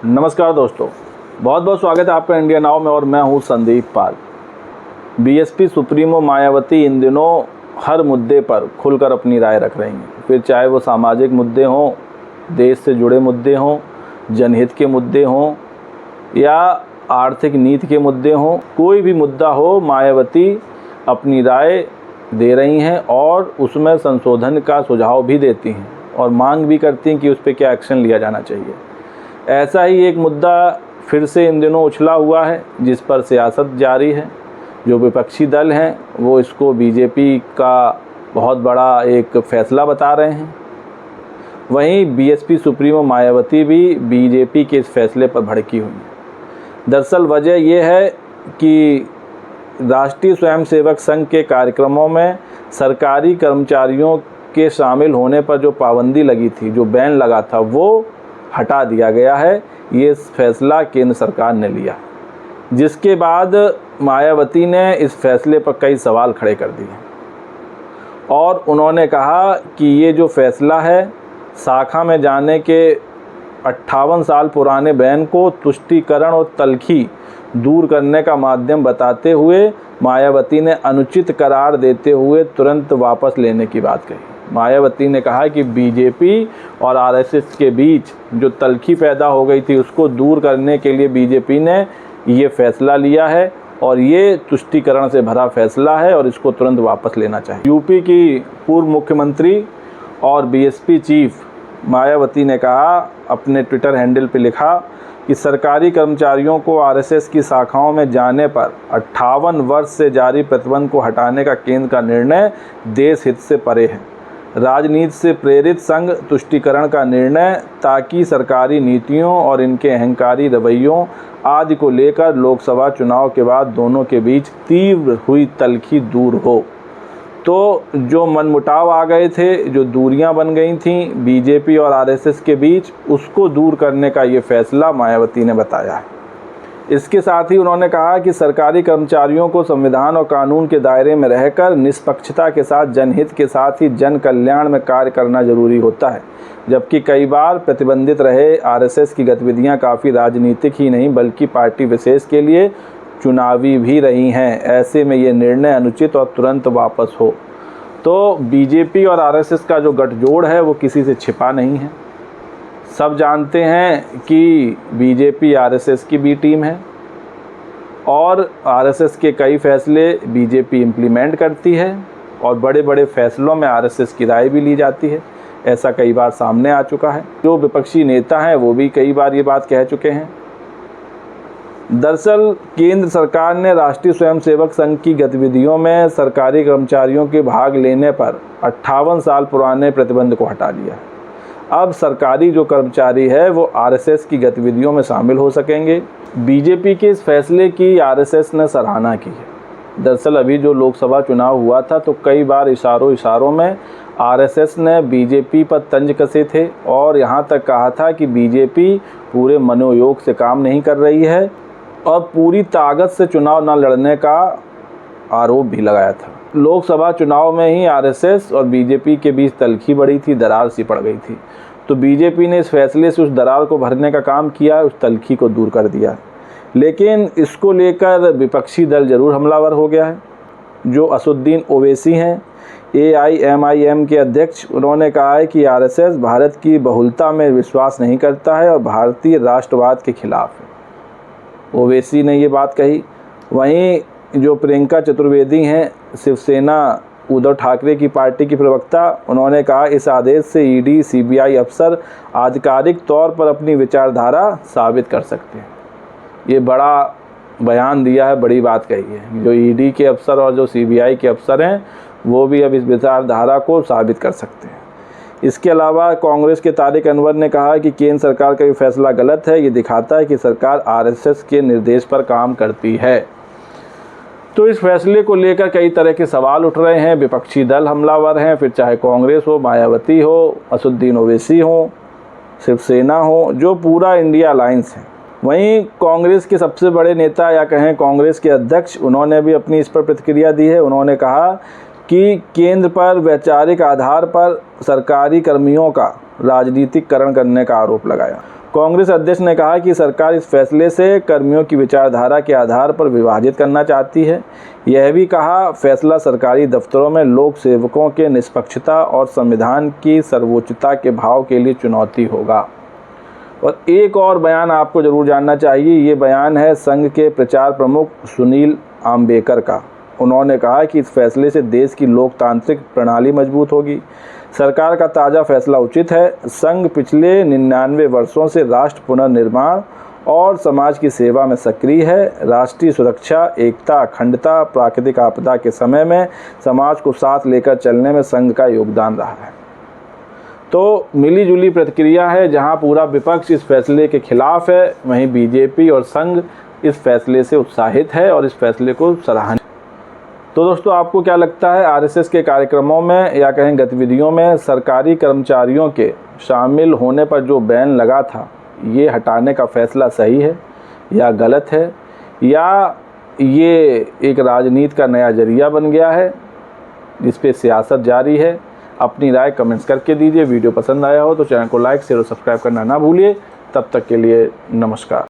नमस्कार दोस्तों, बहुत बहुत स्वागत है आपका इंडिया नाउ में और मैं हूं संदीप पाल। बीएसपी सुप्रीमो मायावती इन दिनों हर मुद्दे पर खुलकर अपनी राय रख रही हैं, फिर चाहे वो सामाजिक मुद्दे हों, देश से जुड़े मुद्दे हों, जनहित के मुद्दे हों या आर्थिक नीति के मुद्दे हों। कोई भी मुद्दा हो, मायावती अपनी राय दे रही हैं और उसमें संशोधन का सुझाव भी देती हैं और मांग भी करती हैं कि उस पर क्या एक्शन लिया जाना चाहिए। ऐसा ही एक मुद्दा फिर से इन दिनों उछला हुआ है जिस पर सियासत जारी है। जो विपक्षी दल हैं वो इसको बीजेपी का बहुत बड़ा एक फैसला बता रहे हैं। वहीं बीएसपी सुप्रीमो मायावती भी बीजेपी के इस फैसले पर भड़की हुई है। दरअसल वजह यह है कि राष्ट्रीय स्वयंसेवक संघ के कार्यक्रमों में सरकारी कर्मचारियों के शामिल होने पर जो पाबंदी लगी थी, जो बैन लगा था, वो हटा दिया गया है। ये फैसला केंद्र सरकार ने लिया, जिसके बाद मायावती ने इस फैसले पर कई सवाल खड़े कर दिए और उन्होंने कहा कि ये जो फैसला है, शाखा में जाने के 58 साल पुराने बैन को तुष्टीकरण और तल्खी दूर करने का माध्यम बताते हुए मायावती ने अनुचित करार देते हुए तुरंत वापस लेने की बात कही। मायावती ने कहा कि बीजेपी और आरएसएस के बीच जो तल्खी पैदा हो गई थी उसको दूर करने के लिए बीजेपी ने ये फैसला लिया है और ये तुष्टीकरण से भरा फैसला है और इसको तुरंत वापस लेना चाहिए। यूपी की पूर्व मुख्यमंत्री और बीएसपी चीफ मायावती ने कहा, अपने ट्विटर हैंडल पर लिखा कि सरकारी कर्मचारियों को आरएसएस की शाखाओं में जाने पर 58 वर्ष से जारी प्रतिबंध को हटाने का केंद्र का निर्णय देश हित से परे है। राजनीति से प्रेरित संघ तुष्टीकरण का निर्णय ताकि सरकारी नीतियों और इनके अहंकारी रवैयों आदि को लेकर लोकसभा चुनाव के बाद दोनों के बीच तीव्र हुई तल्खी दूर हो। तो जो मनमुटाव आ गए थे, जो दूरियां बन गई थीं बीजेपी और आरएसएस के बीच, उसको दूर करने का ये फैसला मायावती ने बताया है। इसके साथ ही उन्होंने कहा कि सरकारी कर्मचारियों को संविधान और कानून के दायरे में रहकर निष्पक्षता के साथ जनहित के साथ ही जन कल्याण में कार्य करना जरूरी होता है, जबकि कई बार प्रतिबंधित रहे आरएसएस की गतिविधियां काफ़ी राजनीतिक ही नहीं बल्कि पार्टी विशेष के लिए चुनावी भी रही हैं। ऐसे में ये निर्णय अनुचित और तुरंत वापस हो। तो बीजेपी और आरएसएस का जो गठजोड़ है वो किसी से छिपा नहीं है। सब जानते हैं कि बीजेपी आरएसएस की बी टीम है और आरएसएस के कई फैसले बीजेपी इम्प्लीमेंट करती है और बड़े बड़े फैसलों में आरएसएस की राय भी ली जाती है। ऐसा कई बार सामने आ चुका है। जो विपक्षी नेता हैं वो भी कई बार ये बात कह चुके हैं। दरअसल केंद्र सरकार ने राष्ट्रीय स्वयंसेवक संघ की गतिविधियों में सरकारी कर्मचारियों के भाग लेने पर 58 साल पुराने प्रतिबंध को हटा लिया। अब सरकारी जो कर्मचारी है वो आरएसएस की गतिविधियों में शामिल हो सकेंगे। बीजेपी के इस फैसले की आरएसएस ने सराहना की है। दरअसल अभी जो लोकसभा चुनाव हुआ था तो कई बार इशारों में आरएसएस ने बीजेपी पर तंज कसे थे और यहाँ तक कहा था कि बीजेपी पूरे मनोयोग से काम नहीं कर रही है और पूरी ताकत से चुनाव न लड़ने का आरोप भी लगाया था। लोकसभा चुनाव में ही आरएसएस और बीजेपी के बीच तल्खी बढ़ी थी, दरार सी पड़ गई थी। तो बीजेपी ने इस फैसले से उस दरार को भरने का काम किया, उस तल्खी को दूर कर दिया। लेकिन इसको लेकर विपक्षी दल जरूर हमलावर हो गया है। जो असदुद्दीन ओवैसी हैं, AIMIM के अध्यक्ष, उन्होंने कहा है कि आरएसएस भारत की बहुलता में विश्वास नहीं करता है और भारतीय राष्ट्रवाद के खिलाफ है। ओवैसी ने ये बात कही। वहीं जो प्रियंका चतुर्वेदी हैं, शिवसेना उद्धव ठाकरे की पार्टी की प्रवक्ता, उन्होंने कहा इस आदेश से ईडी CBI अफसर आधिकारिक तौर पर अपनी विचारधारा साबित कर सकते हैं। ये बड़ा बयान दिया है, बड़ी बात कही है। जो ईडी के अफसर और जो CBI के अफसर हैं वो भी अब इस विचारधारा को साबित कर सकते हैं। इसके अलावा कांग्रेस के तारिक अनवर ने कहा कि केंद्र सरकार का ये फैसला गलत है। ये दिखाता है कि सरकार आरएसएस के निर्देश पर काम करती है। तो इस फैसले को लेकर कई तरह के सवाल उठ रहे हैं। विपक्षी दल हमलावर हैं, फिर चाहे कांग्रेस हो, मायावती हो, असदुद्दीन ओवैसी हो, शिवसेना हो, जो पूरा इंडिया अलायंस है। वहीं कांग्रेस के सबसे बड़े नेता या कहें कांग्रेस के अध्यक्ष, उन्होंने भी अपनी इस पर प्रतिक्रिया दी है। उन्होंने कहा कि केंद्र पर वैचारिक आधार पर सरकारी कर्मियों का राजनीतिकरण करने का आरोप लगाया। कांग्रेस अध्यक्ष ने कहा कि सरकार इस फैसले से कर्मियों की विचारधारा के आधार पर विभाजित करना चाहती है। यह भी कहा, फैसला सरकारी दफ्तरों में लोक सेवकों के निष्पक्षता और संविधान की सर्वोच्चता के भाव के लिए चुनौती होगा। और एक और बयान आपको ज़रूर जानना चाहिए। ये बयान है संघ के प्रचार प्रमुख सुनील आम्बेकर का। उन्होंने कहा कि इस फैसले से देश की लोकतांत्रिक प्रणाली मजबूत होगी। सरकार का ताज़ा फैसला उचित है। संघ पिछले 99 वर्षों से राष्ट्र पुनर्निर्माण और समाज की सेवा में सक्रिय है। राष्ट्रीय सुरक्षा, एकता, अखंडता, प्राकृतिक आपदा के समय में समाज को साथ लेकर चलने में संघ का योगदान रहा है। तो मिली जुली प्रतिक्रिया है। जहां पूरा विपक्ष इस फैसले के खिलाफ है, वहीं बीजेपी और संघ इस फैसले से उत्साहित है और इस फैसले को सराहनीय। तो दोस्तों, आपको क्या लगता है, आरएसएस के कार्यक्रमों में या कहीं गतिविधियों में सरकारी कर्मचारियों के शामिल होने पर जो बैन लगा था, ये हटाने का फैसला सही है या गलत है, या ये एक राजनीति का नया जरिया बन गया है जिस पे सियासत जारी है? अपनी राय कमेंट्स करके दीजिए। वीडियो पसंद आया हो तो चैनल को लाइक, शेयर और सब्सक्राइब करना ना भूलिए। तब तक के लिए नमस्कार।